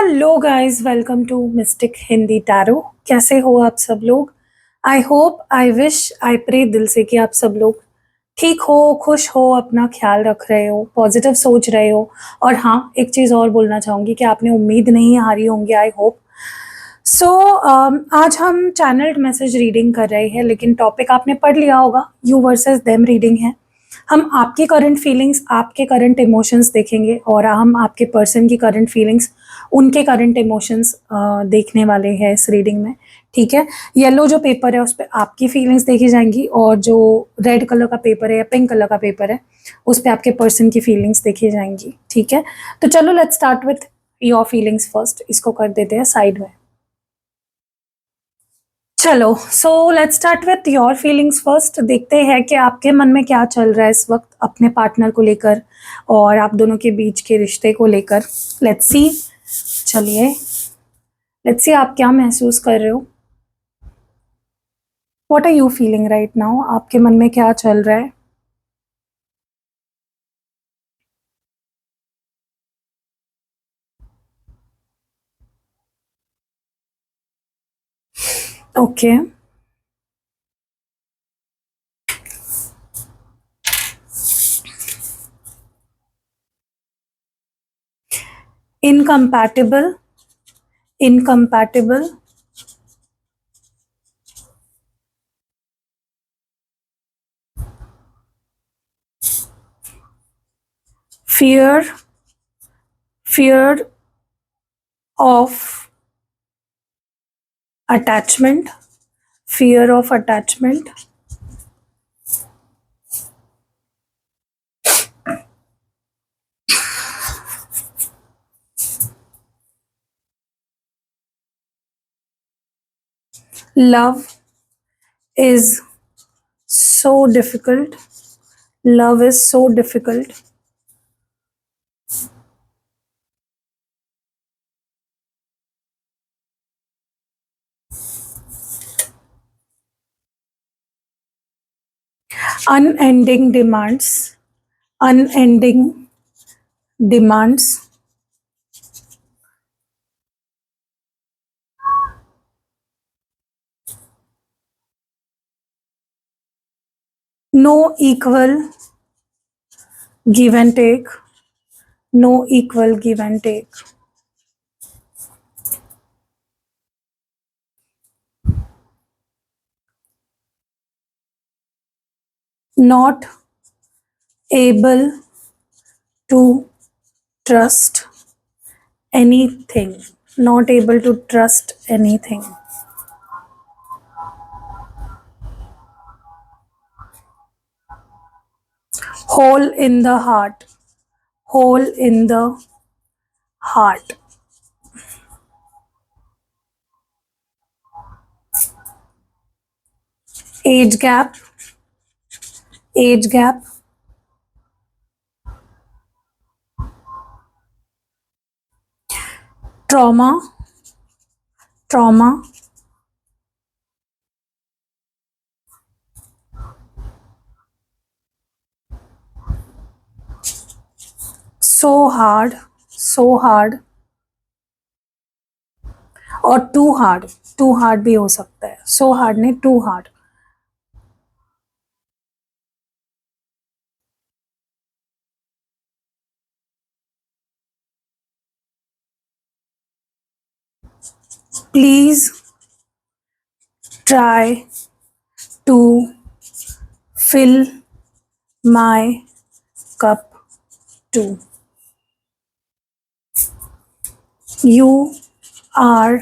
Hello guys, welcome to mystic Hindi tarot. कैसे हो आप सब लोग? I hope, I wish, I pray दिल से कि आप सब लोग ठीक हो, खुश हो, अपना ख्याल रख रहे हो, पॉजिटिव सोच रहे हो। और हाँ, एक चीज़ और बोलना चाहूँगी कि आपने उम्मीद नहीं हारी होंगी। I hope so. आज हम चैनल्ड मैसेज रीडिंग कर रहे हैं, लेकिन टॉपिक आपने पढ़ लिया होगा, यू वर्सेस देम रीडिंग है। हम आपकी करंट फीलिंग्स, आपके करंट इमोशंस देखेंगे और हम आपके पर्सन की करंट फीलिंग्स, उनके करंट इमोशंस देखने वाले हैं इस रीडिंग में। ठीक है, येलो जो पेपर है उस पर आपकी फीलिंग्स देखी जाएंगी और जो रेड कलर का पेपर है या पिंक कलर का पेपर है उस पर आपके पर्सन की फीलिंग्स देखी जाएंगी। ठीक है, तो चलो let's start with your feelings first. इसको कर देते हैं साइड में। चलो, so let's start with your feelings first. देखते हैं कि आपके मन में क्या चल रहा है इस वक्त अपने पार्टनर को लेकर और आप दोनों के बीच के रिश्ते को लेकर। Let's see. चलिए, लेट्स सी आप क्या महसूस कर रहे हो। What are you feeling right now? आपके मन में क्या चल रहा है? Okay, incompatible, incompatible, fear, fear of attachment, fear of attachment, love is so difficult, love is so difficult, unending demands, unending demands, no equal give and take, no equal give and take, not able to trust anything, not able to trust anything, hole in the heart, hole in the heart, age gap, age gap, trauma, trauma, so hard, so hard, और too hard भी हो सकता है। So hard नहीं, too hard. Please try to fill my cup too. You are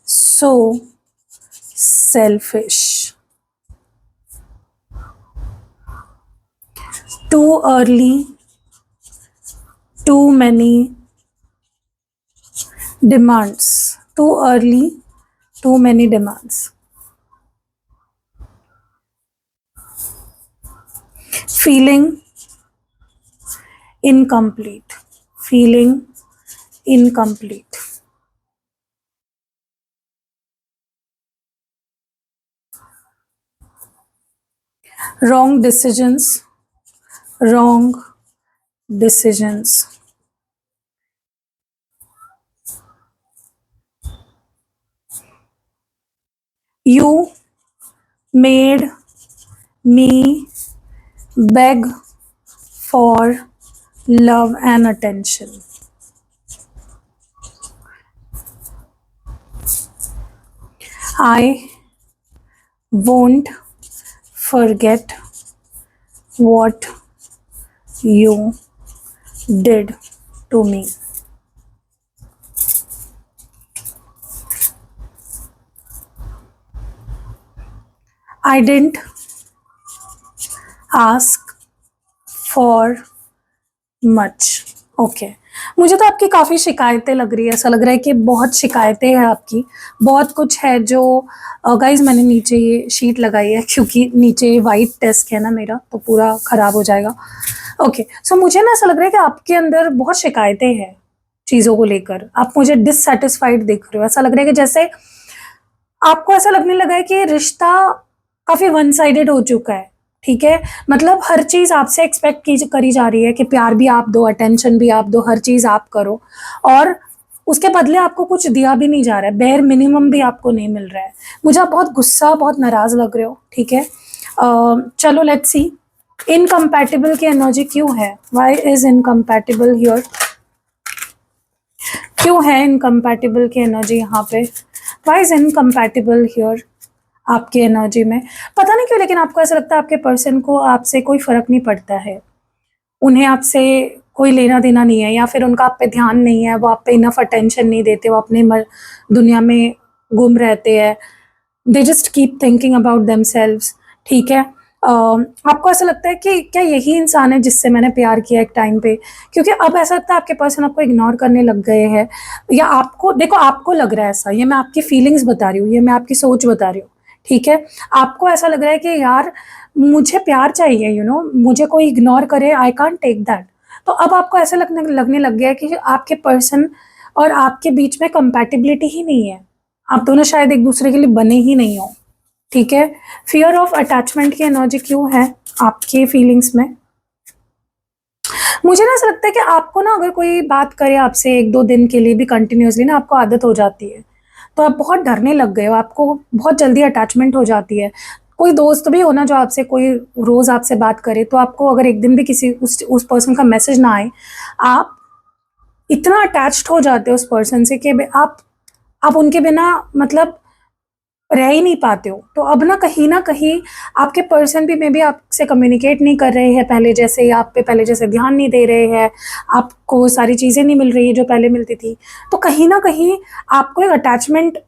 so selfish, too early, too many demands, too early, too many demands, feeling incomplete, feeling incomplete, wrong decisions, wrong decisions, You made me beg for love and attention. I won't forget what you did to me. I didn't ask for much. Okay मुझे तो आपकी काफ़ी शिकायतें लग रही है, ऐसा लग रहा है कि बहुत शिकायतें हैं आपकी, बहुत कुछ है जो गाइज मैंने नीचे ये शीट लगाई है क्योंकि नीचे वाइट डेस्क है ना मेरा, तो पूरा ख़राब हो जाएगा। ओके सो मुझे ना ऐसा लग रहा है कि आपके अंदर बहुत शिकायतें हैं चीज़ों को लेकर, आप मुझे डिससेटिस्फाइड दिख रहे हो। ऐसा लग रहा है कि जैसे आपको ऐसा लगने लगा है कि रिश्ता काफ़ी वन साइडेड हो चुका है, ठीक है? मतलब हर चीज़ आपसे एक्सपेक्ट की करी जा रही है कि प्यार भी आप दो, अटेंशन भी आप दो, हर चीज़ आप करो और उसके बदले आपको कुछ दिया भी नहीं जा रहा है, बेयर मिनिमम भी आपको नहीं मिल रहा है। मुझे आप बहुत गुस्सा, बहुत नाराज़ लग रहे हो, ठीक है? चलो लेट्स सी इनकम्पैटिबल की एनर्जी क्यों है? Why is incompatible here? क्यों है इनकम्पैटिबल की एनर्जी यहाँ पे? व्हाई इज़ इनकम्पैटिबल हियर आपकी एनर्जी में? पता नहीं क्यों लेकिन आपको ऐसा लगता है आपके पर्सन को आपसे कोई फ़र्क नहीं पड़ता है। उन्हें आपसे कोई लेना-देना नहीं है या फिर उनका आप पे ध्यान नहीं है, वो आप पे इनफ अटेंशन नहीं देते, वो अपने दुनिया में गुम रहते हैं। They just keep thinking about themselves, ठीक है? आपको ऐसा लगता है कि क्या यही इंसान है जिससे मैंने प्यार किया एक टाइम पे? क्योंकि अब ऐसा लगता है आपके पर्सन आपको इग्नोर करने लग गए हैं या आपको देखो आपको लग रहा है ऐसा, ये मैं आपकी फीलिंग्स बता रही हूँ, ये मैं आपकी सोच बता रही हूँ, ठीक है? आपको ऐसा लग रहा है कि यार मुझे प्यार चाहिए, मुझे कोई इग्नोर करे, आई कांट टेक दैट। तो अब आपको ऐसा लगने लग गया है कि आपके पर्सन और आपके बीच में कंपैटिबिलिटी ही नहीं है। आप दोनों शायद एक दूसरे के लिए बने ही नहीं हो, ठीक है? फियर ऑफ अटैचमेंट की एनर्जी क्यों है आपके फीलिंग्स में? मुझे ना ऐसा लगता है कि आपको ना अगर कोई बात करे आपसे 1-2 दिन के लिए भी कंटिन्यूअसली ना आपको आदत हो जाती है। तो आप बहुत डरने लग गए हो, आपको बहुत जल्दी अटैचमेंट हो जाती है। कोई दोस्त भी हो ना जो आपसे कोई रोज़ आपसे बात करे, तो आपको अगर एक दिन भी किसी उस पर्सन का मैसेज ना आए, आप इतना अटैच्ड हो जाते हो उस पर्सन से कि आप उनके बिना मतलब रह ही नहीं पाते हो। तो अब ना कहीं आपके पर्सन भी मे बी आपसे कम्युनिकेट नहीं कर रहे हैं पहले जैसे, या आप पे पहले जैसे ध्यान नहीं दे रहे हैं, आपको सारी चीज़ें नहीं मिल रही हैं जो पहले मिलती थी। तो कहीं न कहीं आपको एक अटैचमेंट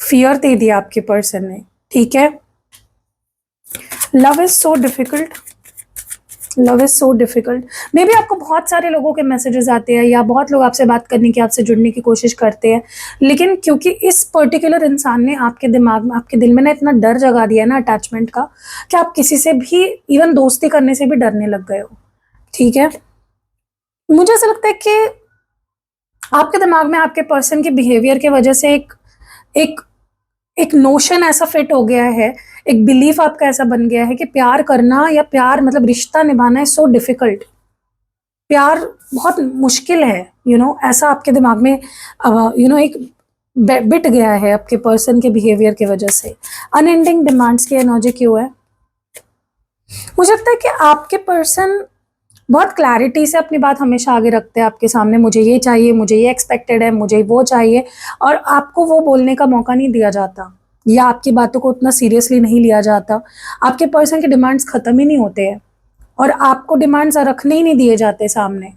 फ़ियर दे दिया आपके पर्सन ने, ठीक है? Love is so difficult, love is so difficult. May be आपको बहुत सारे लोगों के मैसेजेस आते हैं या बहुत लोग आपसे बात करने की, आपसे जुड़ने की कोशिश करते हैं, लेकिन क्योंकि इस पर्टिकुलर इंसान ने आपके दिमाग में, आपके दिल में ना इतना डर जगा दिया है ना अटैचमेंट का, कि आप किसी से भी इवन दोस्ती करने से भी डरने लग गए हो, ठीक है? मुझे ऐसा लगता है कि आपके दिमाग में आपके पर्सन के बिहेवियर की वजह से एक एक नोशन ऐसा फिट हो गया है, एक बिलीफ आपका ऐसा बन गया है कि प्यार करना या प्यार मतलब रिश्ता निभाना इज़ सो डिफ़िकल्ट। प्यार बहुत मुश्किल है, ऐसा आपके दिमाग में एक बिट गया है आपके पर्सन के बिहेवियर की वजह से। अनएंडिंग डिमांड्स की एनर्जी क्यों है? मुझे लगता है कि आपके पर्सन बहुत क्लैरिटी से अपनी बात हमेशा आगे रखते हैं आपके सामने, मुझे ये चाहिए, मुझे ये एक्सपेक्टेड है, मुझे वो चाहिए, और आपको वो बोलने का मौका नहीं दिया जाता या आपकी बातों को उतना सीरियसली नहीं लिया जाता। आपके पर्सन के डिमांड्स ख़त्म ही नहीं होते हैं और आपको डिमांड्स रखने ही नहीं दिए जाते सामने।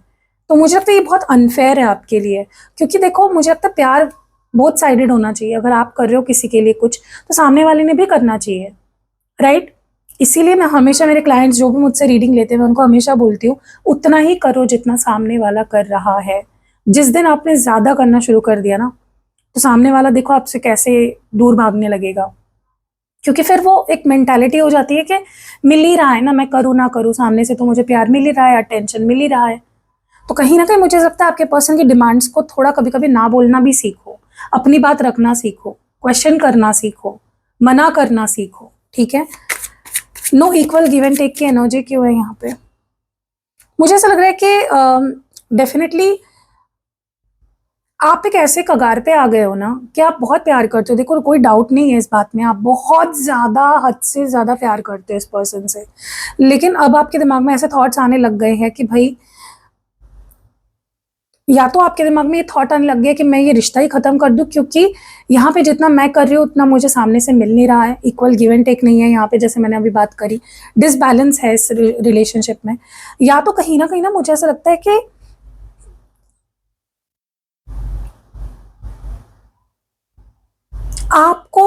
तो मुझे लगता है ये बहुत अनफेयर है आपके लिए, क्योंकि देखो मुझे लगता है प्यार बोथ साइडेड होना चाहिए। अगर आप कर रहे हो किसी के लिए कुछ, तो सामने वाले ने भी करना चाहिए, राइट? इसीलिए मैं हमेशा मेरे क्लाइंट्स जो भी मुझसे रीडिंग लेते हैं, मैं उनको हमेशा बोलती हूँ, उतना ही करो जितना सामने वाला कर रहा है। जिस दिन आपने ज़्यादा करना शुरू कर दिया ना, तो सामने वाला देखो आपसे कैसे दूर भागने लगेगा। क्योंकि फिर वो एक मेंटालिटी हो जाती है कि मिल ही रहा है ना, मैं करूँ ना करूँ, सामने से तो मुझे प्यार मिल ही रहा है, अटेंशन मिल ही रहा है। तो कहीं न कहीं मुझे लगता है आपके पर्सन की डिमांड्स को थोड़ा कभी-कभी ना बोलना भी सीखो, अपनी बात रखना सीखो, क्वेश्चन करना सीखो, मना करना सीखो, ठीक है? No equal give and take की एनर्जी क्यों है यहाँ पे? मुझे ऐसा लग रहा है कि डेफिनेटली आप एक ऐसे कगार पे आ गए हो ना कि आप बहुत प्यार करते हो। देखो कोई डाउट नहीं है इस बात में, आप बहुत ज़्यादा, हद से ज़्यादा प्यार करते हो इस पर्सन से। लेकिन अब आपके दिमाग में ऐसे थॉट्स आने लग गए हैं कि भाई, या तो आपके दिमाग में ये थॉट आने लग गया कि मैं ये रिश्ता ही खत्म कर दूं, क्योंकि यहाँ पे जितना मैं कर रही हूँ उतना मुझे सामने से मिल नहीं रहा है, इक्वल गिव एंड टेक नहीं है यहाँ पे, जैसे मैंने अभी बात करी, डिसबैलेंस है इस रिलेशनशिप में। या तो कहीं ना मुझे ऐसा लगता है कि आपको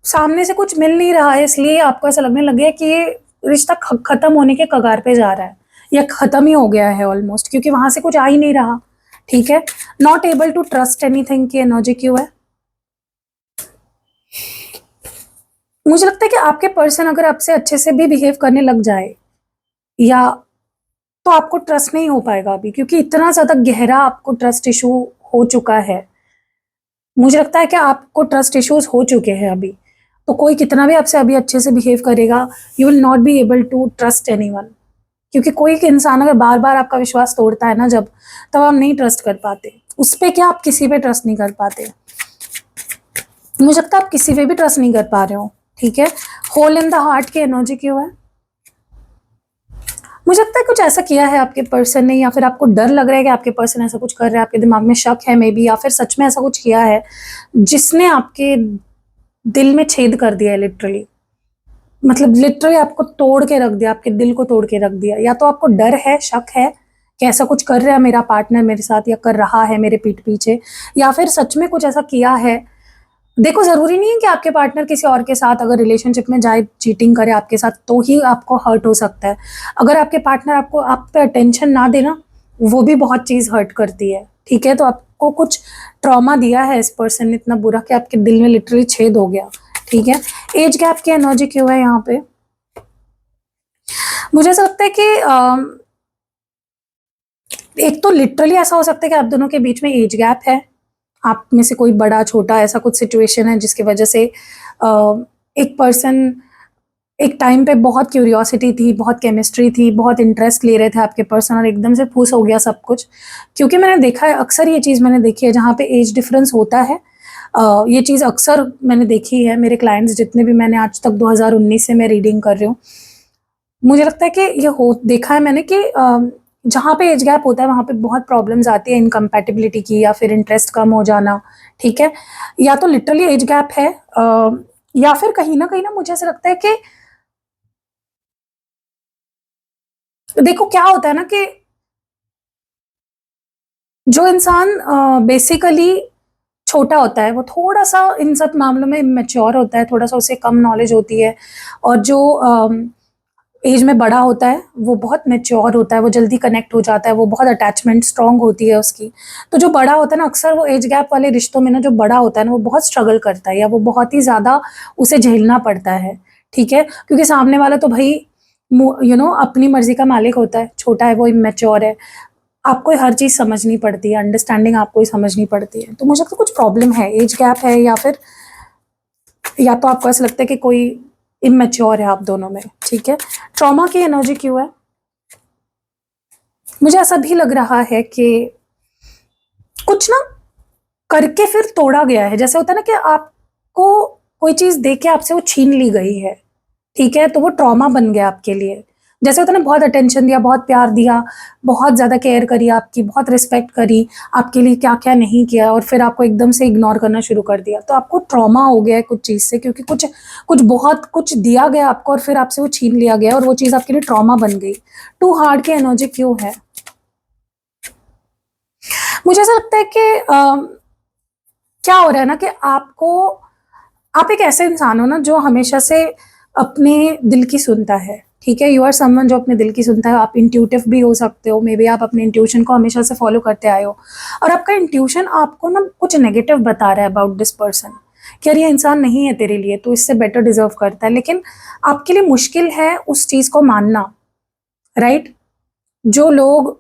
सामने से कुछ मिल नहीं रहा है, इसलिए आपको ऐसा लगने लग गया कि ये रिश्ता खत्म होने के कगार पे जा रहा है, या खत्म ही हो गया है ऑलमोस्ट, क्योंकि वहां से कुछ आ ही नहीं रहा। ठीक है, not able to trust anything की एनर्जी क्यों है? मुझे लगता है कि आपके पर्सन अगर आपसे अच्छे से भी बिहेव करने लग जाए, या तो आपको ट्रस्ट नहीं हो पाएगा अभी, क्योंकि इतना ज्यादा गहरा आपको ट्रस्ट इशू हो चुका है। मुझे लगता है कि आपको ट्रस्ट इश्यूज हो चुके हैं अभी, तो कोई कितना भी आपसे अभी अच्छे से बिहेव करेगा, you will not be able to trust anyone. क्योंकि कोई इंसान अगर बार बार आपका विश्वास तोड़ता है ना, जब, तब आप नहीं ट्रस्ट कर पाते उस पे। क्या आप किसी पे ट्रस्ट नहीं कर पाते? मुझे लगता है आप किसी पे भी ट्रस्ट नहीं कर पा रहे हो। ठीक है, होल इन द हार्ट की एनर्जी क्यों है? मुझे लगता है कुछ ऐसा किया है आपके पर्सन ने, या फिर आपको डर लग रहा है कि आपके पर्सन ऐसा कुछ कर रहा है, आपके दिमाग में शक है मे बी, या फिर सच में ऐसा कुछ किया है जिसने आपके दिल में छेद कर दिया है लिटरली। मतलब लिटरली आपको तोड़ के रख दिया, आपके दिल को तोड़ के रख दिया। या तो आपको डर है, शक है कि ऐसा कुछ कर रहा है मेरा पार्टनर मेरे साथ, या कर रहा है मेरे पीठ पीछे, या फिर सच में कुछ ऐसा किया है। देखो जरूरी नहीं है कि आपके पार्टनर किसी और के साथ अगर रिलेशनशिप में जाए, चीटिंग करे आपके साथ, तो ही आपको हर्ट हो सकता है। अगर आपके पार्टनर आपको, आप पे अटेंशन ना देना, वो भी बहुत चीज हर्ट करती है। ठीक है, तो आपको कुछ ट्रॉमा दिया है इस पर्सन ने इतना बुरा कि आपके दिल में लिटरली छेद हो गया। ठीक है, एज गैप की एनर्जी क्यों है यहाँ पे? मुझे ऐसा लगता है कि एक तो लिटरली ऐसा हो सकता है कि आप दोनों के बीच में एज गैप है, आप में से कोई बड़ा छोटा ऐसा कुछ सिचुएशन है जिसकी वजह से एक पर्सन, एक टाइम पे बहुत क्यूरियोसिटी थी, बहुत केमिस्ट्री थी, बहुत इंटरेस्ट ले रहे थे आपके पर्सन, और एकदम से फूस हो गया सब कुछ। क्योंकि मैंने देखा है, अक्सर ये चीज़ मैंने देखी है जहाँ पे एज डिफरेंस होता है। ये चीज़ अक्सर मैंने देखी है, मेरे क्लाइंट्स जितने भी मैंने आज तक 2019 से मैं रीडिंग कर रही हूँ, मुझे लगता है कि ये हो देखा है मैंने कि जहाँ पे एज गैप होता है वहाँ पे बहुत प्रॉब्लम्स आती है इनकम्पैटिबिलिटी की, या फिर इंटरेस्ट कम हो जाना। ठीक है, या तो लिटरली एज गैप है, या फिर कहीं ना मुझे ऐसा लगता है कि देखो क्या होता है ना कि जो इंसान बेसिकली छोटा होता है वो थोड़ा सा इन सब मामलों में मैच्योर होता है, थोड़ा सा उसे कम नॉलेज होती है, और जो एज में बड़ा होता है वो बहुत मैच्योर होता है, वो जल्दी कनेक्ट हो जाता है, वो बहुत अटैचमेंट स्ट्रांग होती है उसकी। तो जो बड़ा होता है ना, अक्सर वो एज गैप वाले रिश्तों में ना, जो बड़ा होता है ना, वो बहुत स्ट्रगल करता है, या वो बहुत ही ज़्यादा उसे झेलना पड़ता है। ठीक है, क्योंकि सामने वाला तो भाई अपनी मर्जी का मालिक होता है, छोटा है, वो इमेच्योर है, आपको हर चीज़ समझनी पड़ती है, अंडरस्टैंडिंग आपको ही समझनी पड़ती है। तो मुझे लगता है कुछ प्रॉब्लम है, एज गैप है, या फिर या तो आपको ऐसा लगता है कि कोई इमेच्योर है आप दोनों में। ठीक है, ट्रॉमा की एनर्जी क्यों है? मुझे ऐसा भी लग रहा है कि कुछ ना करके फिर तोड़ा गया है। जैसे होता है ना कि आपको कोई चीज दे के आपसे वो छीन ली गई है, ठीक है, तो वो ट्रॉमा बन गया आपके लिए। जैसे होता है ना, बहुत अटेंशन दिया, बहुत प्यार दिया, बहुत ज्यादा केयर करी आपकी, बहुत रिस्पेक्ट करी, आपके लिए क्या क्या नहीं किया, और फिर आपको एकदम से इग्नोर करना शुरू कर दिया, तो आपको ट्रॉमा हो गया है कुछ चीज से, क्योंकि कुछ कुछ बहुत कुछ दिया गया आपको और फिर आपसे वो छीन लिया गया, और वो चीज आपके लिए ट्रॉमा बन गई। टू हार्ड की एनर्जी क्यों है? मुझे ऐसा लगता है कि क्या हो रहा है ना कि आप एक ऐसे इंसान हो ना जो हमेशा से अपने दिल की सुनता है। ठीक है, यू आर समवन जो अपने दिल की सुनता है। आप इंट्यूटिव भी हो सकते हो, मे बी आप अपने इंट्यूशन को हमेशा से फॉलो करते आए हो, और आपका इंट्यूशन आपको ना कुछ नेगेटिव बता रहा है अबाउट दिस पर्सन, कि यार ये इंसान नहीं है तेरे लिए, तो इससे बेटर डिजर्व करता है, लेकिन आपके लिए मुश्किल है उस चीज को मानना। राइट, जो लोग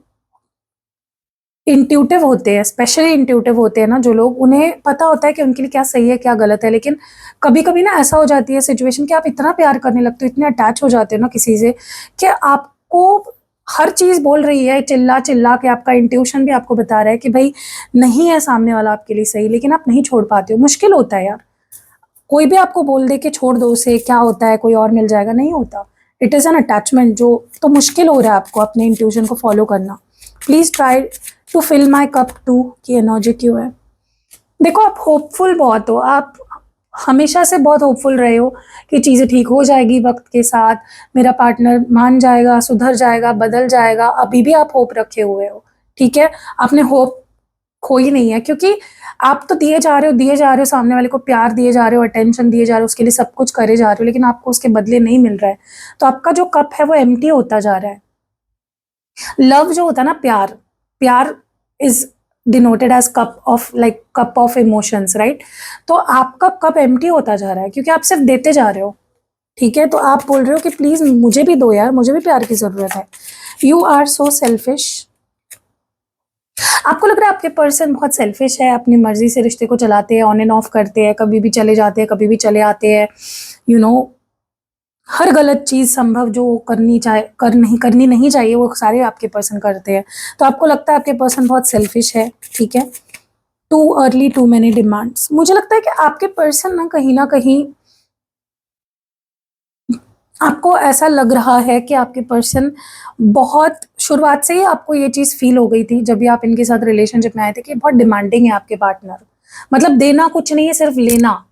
इंट्यूटिव होते हैं, स्पेशली इंट्यूटिव होते हैं ना जो लोग, उन्हें पता होता है कि उनके लिए क्या सही है क्या गलत है, लेकिन कभी कभी ना ऐसा हो जाती है सिचुएशन कि आप इतना प्यार करने लगते हो, इतने अटैच हो जाते हो ना किसी से, कि आपको हर चीज़ बोल रही है, चिल्ला चिल्ला के आपका इंट्यूशन भी आपको बता रहा है कि भाई नहीं है सामने वाला आपके लिए सही, लेकिन आप नहीं छोड़ पाते हो। मुश्किल होता है यार, कोई भी आपको बोल दे कि छोड़ दो उसे, क्या होता है, कोई और मिल जाएगा, नहीं होता। इट इज़ एन अटैचमेंट जो, तो मुश्किल हो रहा है आपको अपने इंट्यूशन को फॉलो करना। Please try to fill my cup too की एनर्जी क्यों है। देखो आप होपफुल बहुत हो, आप हमेशा से बहुत होपफुल रहे हो कि चीज़ें ठीक हो जाएगी वक्त के साथ, मेरा पार्टनर मान जाएगा, सुधर जाएगा, बदल जाएगा। अभी भी आप होप रखे हुए हो, ठीक है। आपने होप खोई नहीं है, क्योंकि आप तो दिए जा रहे हो, सामने वाले को प्यार दिए जा रहे हो, अटेंशन दिए जा रहे हो, उसके लिए सब कुछ करे जा रहे हो, लेकिन आपको उसके बदले नहीं मिल रहा है। तो आपका जो कप है वो एम्प्टी होता जा रहा है। लव जो होता है ना, प्यार, प्यार is denoted as cup of, like cup of emotions, right. तो आपका कप एम्प्टी होता जा रहा है क्योंकि आप सिर्फ देते जा रहे हो, ठीक है। तो आप बोल रहे हो कि प्लीज मुझे भी दो यार, मुझे भी प्यार की जरूरत है। You are so selfish. आपको लग रहा है आपके पर्सन बहुत सेल्फिश है, अपनी मर्जी से रिश्ते को चलाते हैं, ऑन एंड ऑफ करते हैं, कभी भी चले जाते हैं, कभी भी चले आते हैं, यू नो हर गलत चीज़ संभव जो करनी नहीं चाहिए वो सारे आपके पर्सन करते हैं। तो आपको लगता है आपके पर्सन बहुत सेल्फिश है, ठीक है। Too early, too many demands. मुझे लगता है कि आपके पर्सन ना कहीं आपको ऐसा लग रहा है कि आपके पर्सन बहुत शुरुआत से ही आपको ये चीज़ फील हो गई थी जब भी आप इनके साथ रिलेशनशिप में आए थे कि बहुत डिमांडिंग है आपके पार्टनर। मतलब देना कुछ नहीं है, सिर्फ लेना,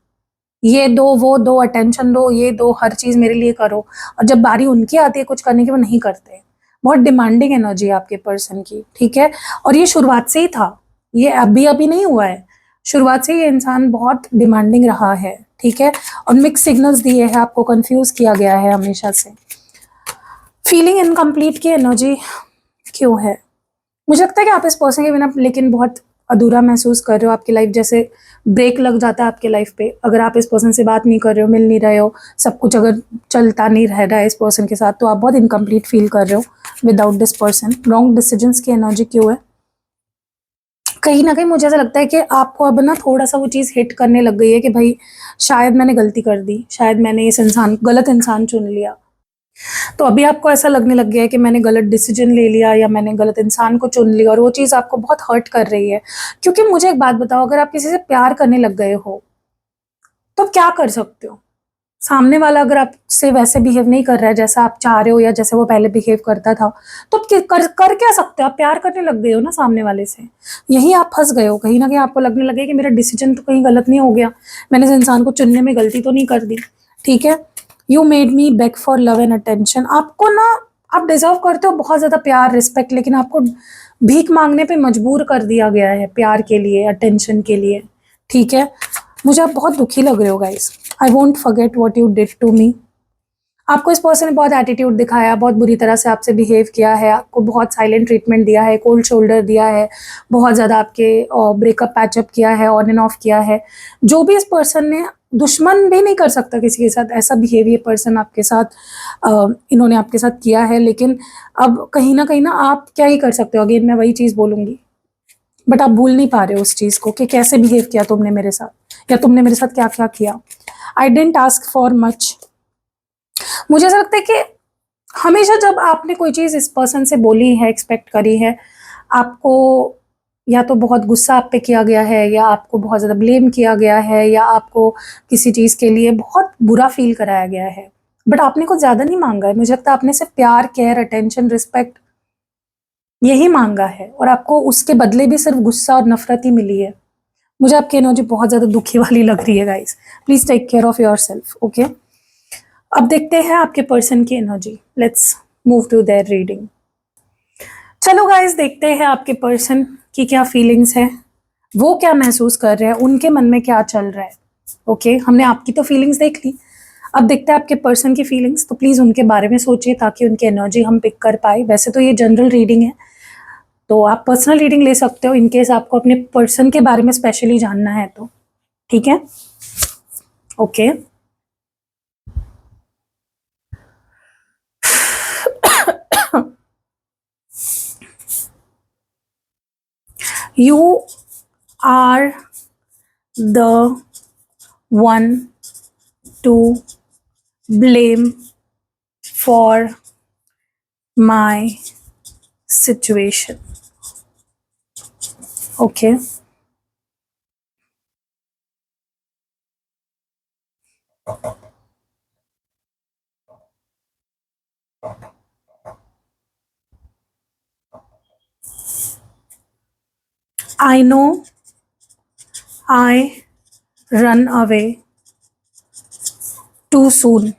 ये दो वो दो, अटेंशन दो, ये दो, हर चीज़ मेरे लिए करो। और जब बारी उनकी आती है कुछ करने की, वो नहीं करते। बहुत डिमांडिंग एनर्जी है आपके पर्सन की, ठीक है। और ये शुरुआत से ही था, ये अभी अभी नहीं हुआ है। शुरुआत से ये इंसान बहुत डिमांडिंग रहा है, ठीक है। और मिक्स सिग्नल्स दिए हैं आपको, कंफ्यूज किया गया है हमेशा से। फीलिंग इनकम्प्लीट की एनर्जी क्यों है। मुझे लगता है कि आप इस पर्सन के बिना लेकिन बहुत अधूरा महसूस कर रहे हो। आपकी लाइफ जैसे ब्रेक लग जाता है आपके लाइफ पे, अगर आप इस पर्सन से बात नहीं कर रहे हो, मिल नहीं रहे हो, सब कुछ अगर चलता नहीं रह रहा है इस पर्सन के साथ, तो आप बहुत इनकम्प्लीट फील कर रहे हो without this person. Wrong decisions की एनर्जी क्यों है। कहीं ना कहीं मुझे ऐसा लगता है कि आपको अब ना थोड़ा सा वो चीज़ हिट करने लग गई है कि भाई शायद मैंने गलती कर दी, शायद मैंने इस इंसान गलत इंसान चुन लिया। तो अभी आपको ऐसा लगने लग गया है कि मैंने गलत डिसीजन ले लिया या मैंने गलत इंसान को चुन लिया, और वो चीज़ आपको बहुत हर्ट कर रही है। क्योंकि मुझे एक बात बताओ, अगर आप किसी से प्यार करने लग गए हो तो आप क्या कर सकते हो। सामने वाला अगर आपसे वैसे बिहेव नहीं कर रहा है जैसा आप चाह रहे हो या जैसे वो पहले बिहेव करता था, तो आप कर क्या सकते हो। आप प्यार करने लग गए हो ना सामने वाले से, यही आप फंस गए हो। कहीं ना कहीं आपको लगने लगे कि मेरा डिसीजन तो कहीं गलत नहीं हो गया, मैंने इस इंसान को चुनने में गलती तो नहीं कर दी, ठीक है। You made me bag for love and attention. आपको ना, आप डिजर्व करते हो बहुत ज़्यादा प्यार, रिस्पेक्ट, लेकिन आपको भीख मांगने पे मजबूर कर दिया गया है प्यार के लिए, अटेंशन के लिए, ठीक है। मुझे आप बहुत दुखी लग रहे हो guys. I won't forget what you did to me. आपको इस पर्सन ने बहुत एटीट्यूड दिखाया, बहुत बुरी तरह से आपसे बिहेव किया है, आपको बहुत साइलेंट ट्रीटमेंट दिया है, कोल्ड शोल्डर दिया है, बहुत ज़्यादा आपके ब्रेकअप पैचअप किया है, ऑन एंड ऑफ किया है। जो भी इस पर्सन ने, दुश्मन भी नहीं कर सकता किसी के साथ ऐसा बिहेव ये पर्सन आपके साथ, इन्होंने आपके साथ किया है। लेकिन अब कहीं ना आप क्या ही कर सकते हो। अगेन मैं वही चीज़ बोलूँगी, बट आप भूल नहीं पा रहे हो उस चीज़ को कि कैसे बिहेव किया तुमने मेरे साथ, या तुमने मेरे साथ क्या क्या किया। आई डेंट आस्क फॉर मच। मुझे ऐसा लगता है कि हमेशा जब आपने कोई चीज़ इस पर्सन से बोली है, एक्सपेक्ट करी है, आपको या तो बहुत गुस्सा आप पे किया गया है, या आपको बहुत ज़्यादा ब्लेम किया गया है, या आपको किसी चीज़ के लिए बहुत बुरा फील कराया गया है, बट आपने कुछ ज़्यादा नहीं मांगा है। मुझे लगता है आपने सिर्फ प्यार, केयर, अटेंशन, रिस्पेक्ट यही मांगा है, और आपको उसके बदले भी सिर्फ गुस्सा और नफरत ही मिली है। मुझे आपकी एनर्जी बहुत ज़्यादा दुखी वाली लग रही है guys. Please take care of yourself, okay. अब देखते हैं आपके पर्सन की energy. Let's move to their reading. चलो गाइस, देखते हैं आपके पर्सन की क्या फीलिंग्स है, वो क्या महसूस कर रहे हैं, उनके मन में क्या चल रहा है। ओके, हमने आपकी तो फीलिंग्स देख ली, अब देखते हैं आपके पर्सन की फीलिंग्स। तो प्लीज़ उनके बारे में सोचिए ताकि उनकी एनर्जी हम पिक कर पाए। वैसे तो ये जनरल रीडिंग है, तो आप पर्सनल रीडिंग ले सकते हो इनकेस आपको अपने पर्सन के बारे में स्पेशली जानना है तो, ठीक है। Okay, you are the one to blame for my situation. Okay. I know I run away too soon.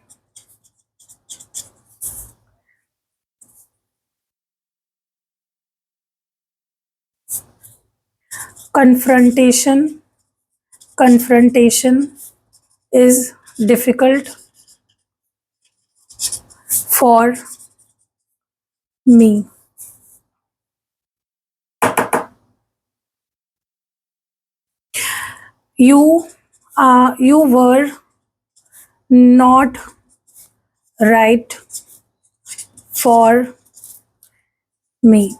Confrontation. Confrontation is difficult for me. You were not right for me.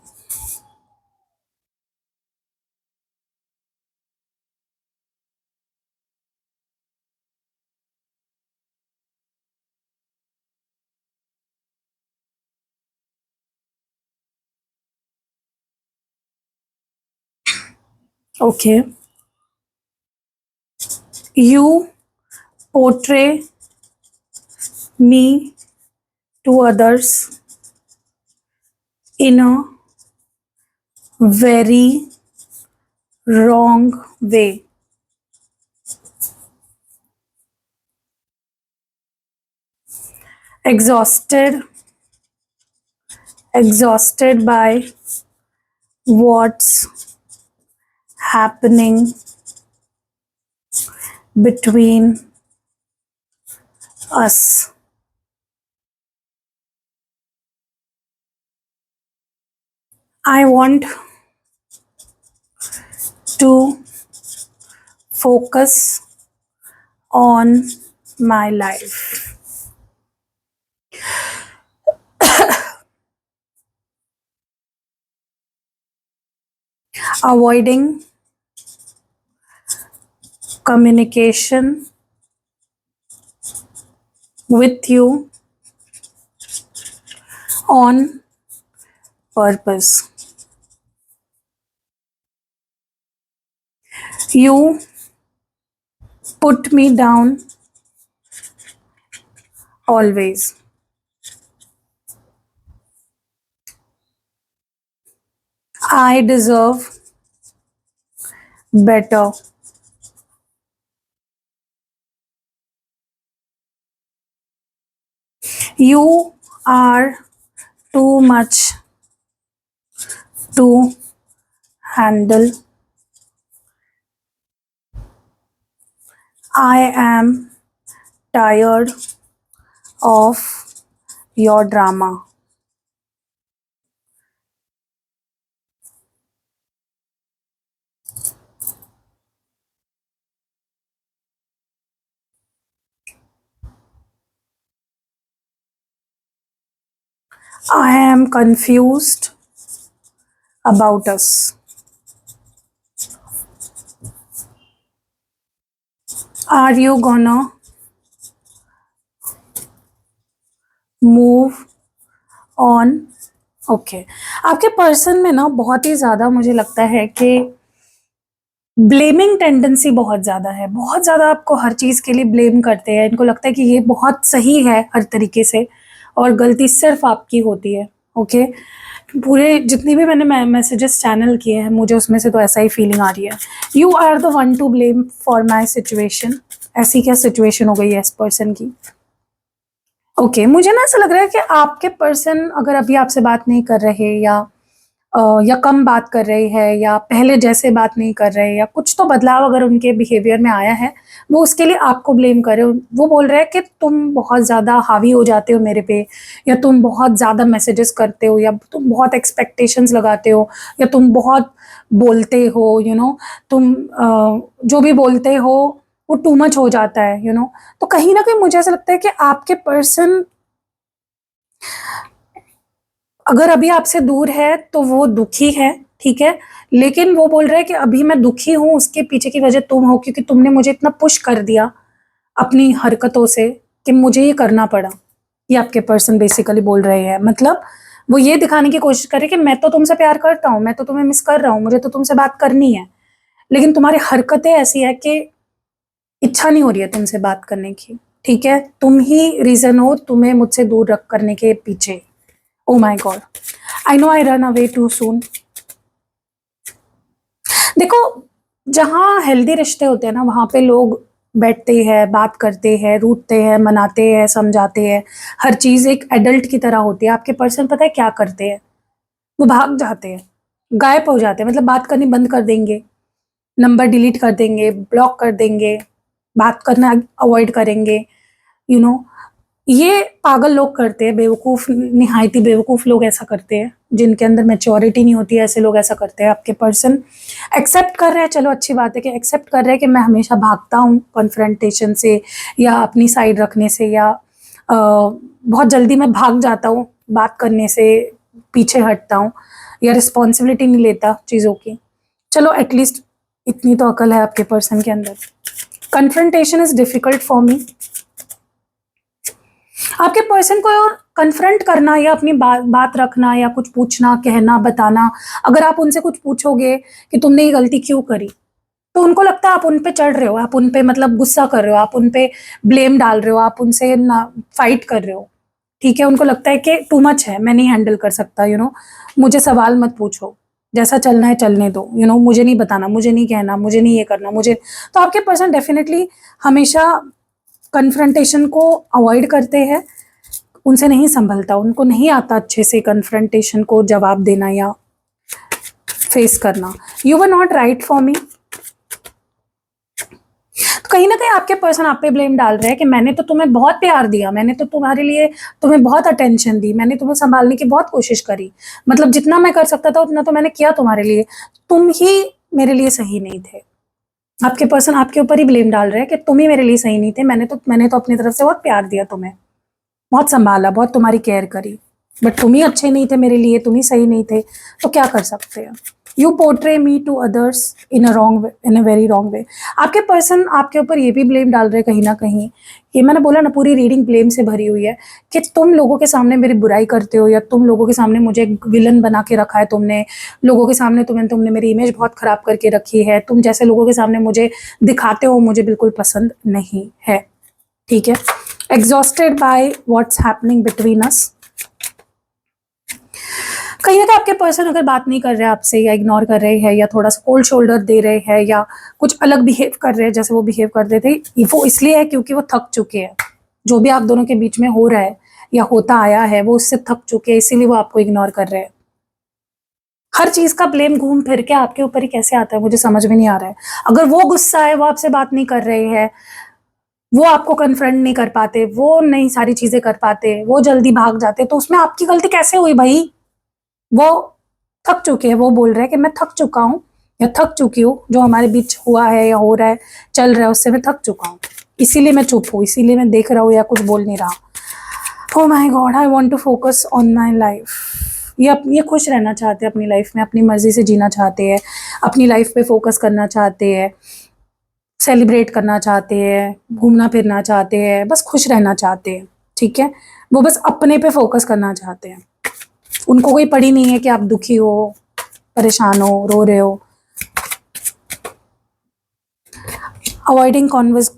Okay. You portray me to others in a very wrong way. Exhausted, exhausted by what's happening between us. I want to focus on my life. Avoiding communication with you on purpose. You put me down always. I deserve better. You are too much to handle. I am tired of your drama. I am confused about us. Are you gonna move on okay आपके person में ना बहुत ही ज़्यादा मुझे लगता है कि blaming tendency बहुत ज़्यादा है, बहुत ज़्यादा आपको हर चीज़ के लिए ब्लेम करते हैं, इनको लगता है कि ये बहुत सही है हर तरीके से और गलती सिर्फ आपकी होती है। ओके पूरे जितनी भी मैंने मैसेजेस चैनल किए हैं मुझे उसमें से तो ऐसा ही फीलिंग आ रही है। You are the one to blame for my situation. ऐसी क्या सिचुएशन हो गई है इस पर्सन की? ओके मुझे ना ऐसा लग रहा है कि आपके पर्सन अगर अभी आपसे बात नहीं कर रहे या कम बात कर रहे हैं या पहले जैसे बात नहीं कर रहे या कुछ तो बदलाव अगर उनके बिहेवियर में आया है, वो उसके लिए आपको ब्लेम कर रहे हो। वो बोल रहे हैं कि तुम बहुत ज़्यादा हावी हो जाते हो मेरे पे या तुम बहुत ज़्यादा मैसेजेस करते हो या तुम बहुत एक्सपेक्टेशंस लगाते हो या तुम बहुत बोलते हो तुम जो भी बोलते हो वो टू मच हो जाता है तो कहीं न कहीं मुझे ऐसा लगता है कि आपके पर्सन अगर अभी आपसे दूर है तो वो दुखी है, ठीक है? लेकिन वो बोल रहा है कि अभी मैं दुखी हूँ उसके पीछे की वजह तुम हो क्योंकि तुमने मुझे इतना पुश कर दिया अपनी हरकतों से कि मुझे ये करना पड़ा। ये आपके पर्सन बेसिकली बोल रहे हैं। मतलब वो ये दिखाने की कोशिश करे कि मैं तो तुमसे प्यार करता हूँ, मैं तो तुम्हें मिस कर रहा हूँ, मुझे तो तुमसे बात करनी है, लेकिन तुम्हारी हरकतें ऐसी है कि इच्छा नहीं हो रही है तुमसे बात करने की। ठीक है, तुम ही रीजन हो तुम्हें मुझसे दूर रख करने के पीछे। Oh my God, I know I run away too soon. देखो, जहाँ हेल्दी रिश्ते होते हैं ना, वहां पे लोग बैठते हैं, बात करते हैं, रूठते हैं, मनाते हैं, समझाते हैं। हर चीज एक एडल्ट की तरह होती है। आपके पर्सन पता है क्या करते हैं? वो भाग जाते हैं, गायब हो जाते हैं, मतलब बात करनी बंद कर देंगे, नंबर डिलीट कर देंगे, ब्लॉक कर देंगे, बात करना अवॉइड करेंगे। यू नो, ये पागल लोग करते हैं, बेवकूफ, निहायती बेवकूफ लोग ऐसा करते हैं, जिनके अंदर मैच्योरिटी नहीं होती है, ऐसे लोग ऐसा करते हैं। आपके पर्सन एक्सेप्ट कर रहे हैं, चलो अच्छी बात है कि एक्सेप्ट कर रहे हैं कि मैं हमेशा भागता हूँ कॉन्फ्रंटेशन से, या अपनी साइड रखने से, या बहुत जल्दी मैं भाग जाता हूँ बात करने से, पीछे हटता हूँ, या रिस्पॉन्सिबिलिटी नहीं लेता चीज़ों की। चलो एटलीस्ट इतनी तो अकल है आपके पर्सन के अंदर। Confrontation is difficult for me. आपके पर्सन को कन्फ्रंट करना, या अपनी बात रखना, या कुछ पूछना, कहना, बताना, अगर आप उनसे कुछ पूछोगे कि तुमने ये गलती क्यों करी, तो उनको लगता है आप उन पे चढ़ रहे हो, आप उन पे मतलब गुस्सा कर रहे हो, आप उन पे ब्लेम डाल रहे हो, आप उनसे ना फाइट कर रहे हो। ठीक है, उनको लगता है कि टू मच है, मैं नहीं हैंडल कर सकता, मुझे सवाल मत पूछो, जैसा चलना है चलने दो, मुझे नहीं बताना, मुझे नहीं कहना, मुझे नहीं ये करना, मुझे। तो आपके पर्सन डेफिनेटली हमेशा कन्फ्रंटेशन को अवॉइड करते हैं, उनसे नहीं संभलता, उनको नहीं आता अच्छे से कन्फ्रंटेशन को जवाब देना या फेस करना। You were not right for me. तो कहीं ना कहीं आपके पर्सन आप पे ब्लेम डाल रहे हैं कि मैंने तो तुम्हें बहुत प्यार दिया, मैंने तो तुम्हारे लिए तुम्हें बहुत अटेंशन दी, मैंने तुम्हें संभालने की बहुत कोशिश करी, मतलब जितना मैं कर सकता था उतना तो मैंने किया तुम्हारे लिए, तुम ही मेरे लिए सही नहीं थे। आपके पर्सन आपके ऊपर ही ब्लेम डाल रहे हैं कि तुम ही मेरे लिए सही नहीं थे, मैंने तो अपनी तरफ से बहुत प्यार दिया तुम्हें, बहुत संभाला, बहुत तुम्हारी केयर करी, बट तुम ही अच्छे नहीं थे मेरे लिए, तुम ही सही नहीं थे, तो क्या कर सकते हैं। You portray me to others in a wrong way, in a very wrong way. आपके पर्सन आपके ऊपर ये भी ब्लेम डाल रहे हैं कहीं ना कहीं, ये मैंने बोला ना, पूरी रीडिंग ब्लेम से भरी हुई है, कि तुम लोगों के सामने मेरी बुराई करते हो, या तुम लोगों के सामने मुझे विलन बना के रखा है तुमने, लोगों के सामने तुमने मेरी इमेज बहुत खराब करके रखी है, तुम जैसे लोगों के सामने मुझे दिखाते हो मुझे बिल्कुल पसंद नहीं है। ठीक है, exhausted by what's happening between us. कहीं ना कहीं आपके पर्सन अगर बात नहीं कर रहे हैं आपसे, या इग्नोर कर रहे हैं, या थोड़ा सा कोल्ड शोल्डर दे रहे हैं, या कुछ अलग बिहेव कर रहे हैं जैसे वो बिहेव कर रहे थे, वो इसलिए है क्योंकि वो थक चुके हैं। जो भी आप दोनों के बीच में हो रहा है या होता आया है, वो उससे थक चुके हैं, इसीलिए वो आपको इग्नोर कर रहे हैं। हर चीज का ब्लेम घूम फिर के आपके ऊपर ही कैसे आता है, मुझे समझ में नहीं आ रहा है। अगर वो गुस्सा है, वो आपसे बात नहीं कर रहे हैं, वो आपको कन्फ्रंट नहीं कर पाते, वो नहीं सारी चीजें कर पाते, वो जल्दी भाग जाते, तो उसमें आपकी गलती कैसे हुई भाई? वो थक चुके हैं, वो बोल रहे हैं कि मैं थक चुका हूँ या थक चुकी हूँ, जो हमारे बीच हुआ है या हो रहा है, चल रहा है, उससे मैं थक चुका हूँ, इसीलिए मैं चुप हूँ, इसीलिए मैं देख रहा हूँ या कुछ बोल नहीं रहा। Oh my God, I want to focus on my life. ये खुश रहना चाहते हैं अपनी लाइफ में, अपनी मर्जी से जीना चाहते हैं, अपनी लाइफ पे फोकस करना चाहते हैं, सेलिब्रेट करना चाहते हैं, घूमना फिरना चाहते हैं, बस खुश रहना चाहते हैं। ठीक है, वो बस अपने पे फोकस करना चाहते हैं, उनको कोई पड़ी नहीं है कि आप दुखी हो, परेशान हो, रो रहे हो। Avoiding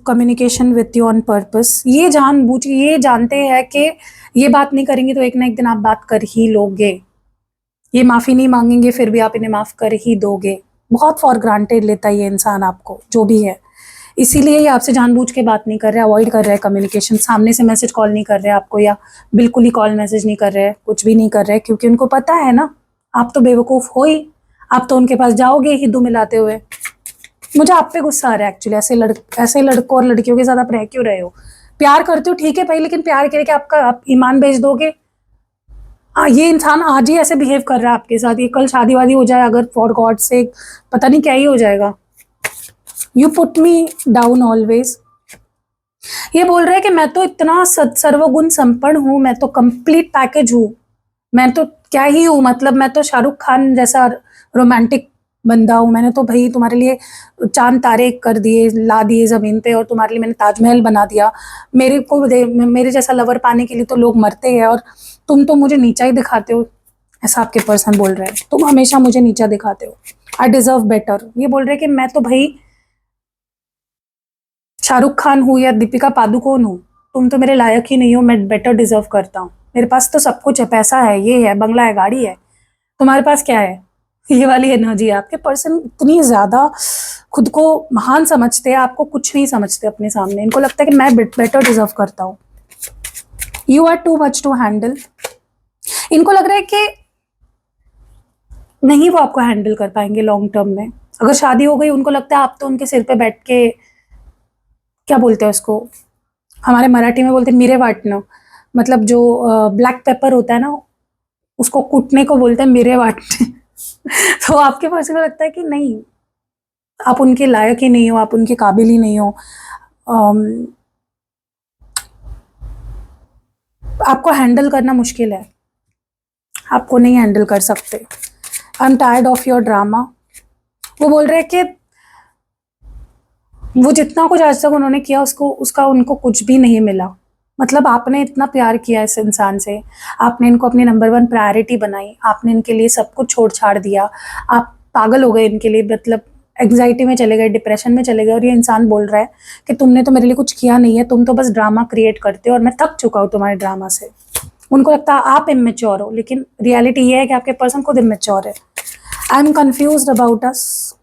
communication with you on purpose. ये जानबूझ के ये जानते हैं कि ये बात नहीं करेंगे तो एक ना एक दिन आप बात कर ही लोगे, ये माफ़ी नहीं मांगेंगे फिर भी आप इन्हें माफ़ कर ही दोगे। बहुत फॉर ग्रांटेड लेता है ये इंसान आपको, जो भी है, इसीलिए ये आपसे जानबूझ के बात नहीं कर रहे, अवॉइड कर रहे हैं कम्युनिकेशन, सामने से मैसेज कॉल नहीं कर रहे आपको, या बिल्कुल ही कॉल मैसेज नहीं कर रहे, कुछ भी नहीं कर रहे, क्योंकि उनको पता है ना, आप तो बेवकूफ़ हो ही, आप तो उनके पास जाओगे ही दो मिलाते हुए। मुझे आप पे गुस्सा आ रहा है एक्चुअली, ऐसे लड़कों और लड़कियों के साथ आप रह क्यों रहे हो? प्यार करते हो ठीक है भाई, लेकिन प्यार करके आप ईमान बेच दोगे? ये इंसान आज ही ऐसे बिहेव कर रहा है आपके साथ, ये कल शादी वादी हो जाए अगर, फॉर गॉड से पता नहीं क्या ही हो जाएगा। You put me down always. ये बोल रहा है कि मैं तो इतना सर्वगुण संपन्न हूँ, मैं तो कंप्लीट पैकेज हूँ, मैं तो क्या ही हूँ, मतलब मैं तो शाहरुख खान जैसा रोमांटिक बंदा हूँ, मैंने तो भाई तुम्हारे लिए चांद तारे कर दिए, ला दिए ज़मीन पे, और तुम्हारे लिए मैंने ताजमहल बना दिया। मेरे जैसा लवर पाने के लिए तो लोग मरते हैं, और तुम तो मुझे नीचा ही दिखाते हो। ऐसा आपके पर्सन बोल रहे हैं। तुम हमेशा मुझे नीचा दिखाते हो, आई डिजर्व बेटर। ये बोल रहे हैं कि मैं तो भाई शाहरुख खान हूँ या दीपिका पादुकोण हूँ, तुम तो मेरे लायक ही नहीं हो, मैं बेटर डिजर्व करता हूँ। मेरे पास तो सब कुछ है, पैसा है, ये है, बंगला है, गाड़ी है, तुम्हारे पास क्या है? ये वाली एनर्जी है। आपके पर्सन इतनी ज्यादा खुद को महान समझते हैं, आपको कुछ नहीं समझते अपने सामने। इनको लगता है कि मैं बेटर डिजर्व करता हूँ। You are too much to handle. इनको लग रहा है कि नहीं वो आपको हैंडल कर पाएंगे लॉन्ग टर्म में। अगर शादी हो गई, उनको लगता है आप तो उनके सिर पे बैठ के, क्या बोलते हैं उसको, हमारे मराठी में बोलते हैं मिरे वाटना, मतलब जो ब्लैक पेपर होता है ना, उसको कूटने को बोलते हैं मिरे वाटने। तो आपके पर्सन को लगता है कि नहीं, आप उनके लायक ही नहीं हो, आप उनके काबिल ही नहीं हो, आपको हैंडल करना मुश्किल है, आपको नहीं हैंडल कर सकते। I am tired of your drama. वो बोल रहे हैं कि वो जितना कुछ आज तक उन्होंने किया उसका उनको कुछ भी नहीं मिला। मतलब आपने इतना प्यार किया इस इंसान से, आपने इनको अपनी नंबर 1 प्रायोरिटी बनाई, आपने इनके लिए सब कुछ छोड़ छाड़ दिया, आप पागल हो गए इनके लिए, मतलब एंग्जाइटी में चले गए, डिप्रेशन में चले गए, और ये इंसान बोल रहा है कि तुमने तो मेरे लिए कुछ किया नहीं है, तुम तो बस ड्रामा क्रिएट करते हो और मैं थक चुका हूँ तुम्हारे ड्रामा से। उनको लगता है आप इमेच्योर हो, लेकिन रियलिटी ये है कि आपके पर्सन खुद इमेच्योर है। I am confused about us.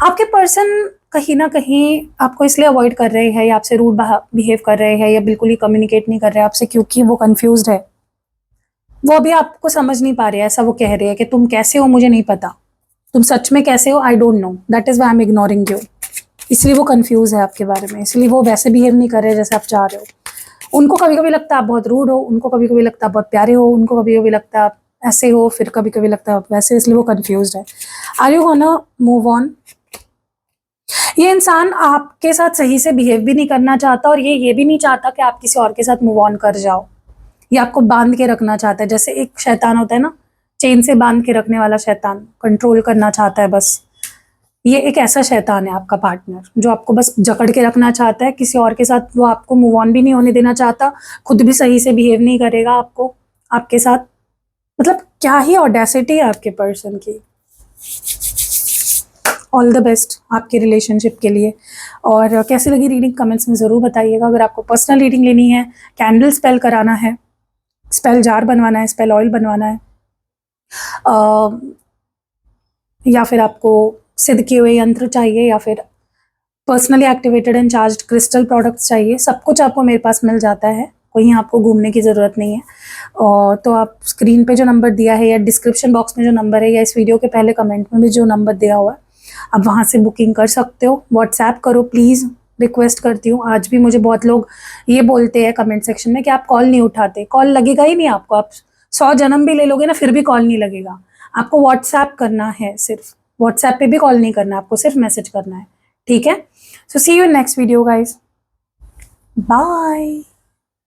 आपके पर्सन कहीं ना कहीं आपको इसलिए अवॉइड कर रहे हैं या आपसे रूड बिहेव कर रहे हैं या बिल्कुल ही कम्युनिकेट नहीं कर रहे हैं आपसे, क्योंकि वो कंफ्यूज्ड है। वो अभी आपको समझ नहीं पा रहे हैं, ऐसा वो कह रहे हैं कि तुम कैसे हो मुझे नहीं पता, तुम सच में कैसे हो I don't know, that is why I am ignoring you. इसलिए वो कंफ्यूज है आपके बारे में, इसलिए वो वैसे बिहेव नहीं कर रहे जैसे आप चाह रहे हो। उनको कभी कभी लगता है आप बहुत रूड हो, उनको कभी कभी लगता है आप बहुत प्यारे हो, उनको कभी कभी लगता है आप ऐसे हो, फिर कभी कभी लगता है आप वैसे, इसलिए वो कंफ्यूज है। Are you gonna move on? ये इंसान आपके साथ सही से बिहेव भी नहीं करना चाहता और ये भी नहीं चाहता कि आप किसी और के साथ मूव ऑन कर जाओ। ये आपको बांध के रखना चाहता है, जैसे एक शैतान होता है ना, चेन से बांध के रखने वाला शैतान, कंट्रोल करना चाहता है बस। ये एक ऐसा शैतान है आपका पार्टनर, जो आपको बस जकड़ के रखना चाहता है, किसी और के साथ वो आपको मूव ऑन भी नहीं होने देना चाहता, खुद भी सही से बिहेव नहीं करेगा आपको आपके साथ। मतलब क्या ही ऑडेसिटी है आपके पर्सन की। ऑल द बेस्ट आपके रिलेशनशिप के लिए। और कैसी लगी रीडिंग कमेंट्स में ज़रूर बताइएगा। अगर आपको पर्सनल रीडिंग लेनी है, कैंडल स्पेल कराना है, स्पेल जार बनवाना है, स्पेल ऑयल बनवाना है, या फिर आपको सिद्ध किए हुए यंत्र चाहिए, या फिर personally activated and charged crystal products चाहिए, सब कुछ आपको मेरे पास मिल जाता है, कहीं आपको घूमने की ज़रूरत नहीं है। और तो आप स्क्रीन पे जो नंबर दिया है या डिस्क्रिप्शन बॉक्स में जो नंबर है या इस वीडियो के पहले कमेंट में भी जो नंबर दिया हुआ है, आप वहाँ से बुकिंग कर सकते हो। व्हाट्सएप करो प्लीज़, रिक्वेस्ट करती हूँ। आज भी मुझे बहुत लोग ये बोलते हैं कमेंट सेक्शन में कि आप कॉल नहीं उठाते। कॉल लगेगा ही नहीं आपको, आप 100 जन्म भी ले लोगे ना फिर भी कॉल नहीं लगेगा। आपको व्हाट्सएप करना है, सिर्फ व्हाट्सएप पे भी कॉल नहीं करना, आपको सिर्फ मैसेज करना है, ठीक है? So see you in next video guys, bye.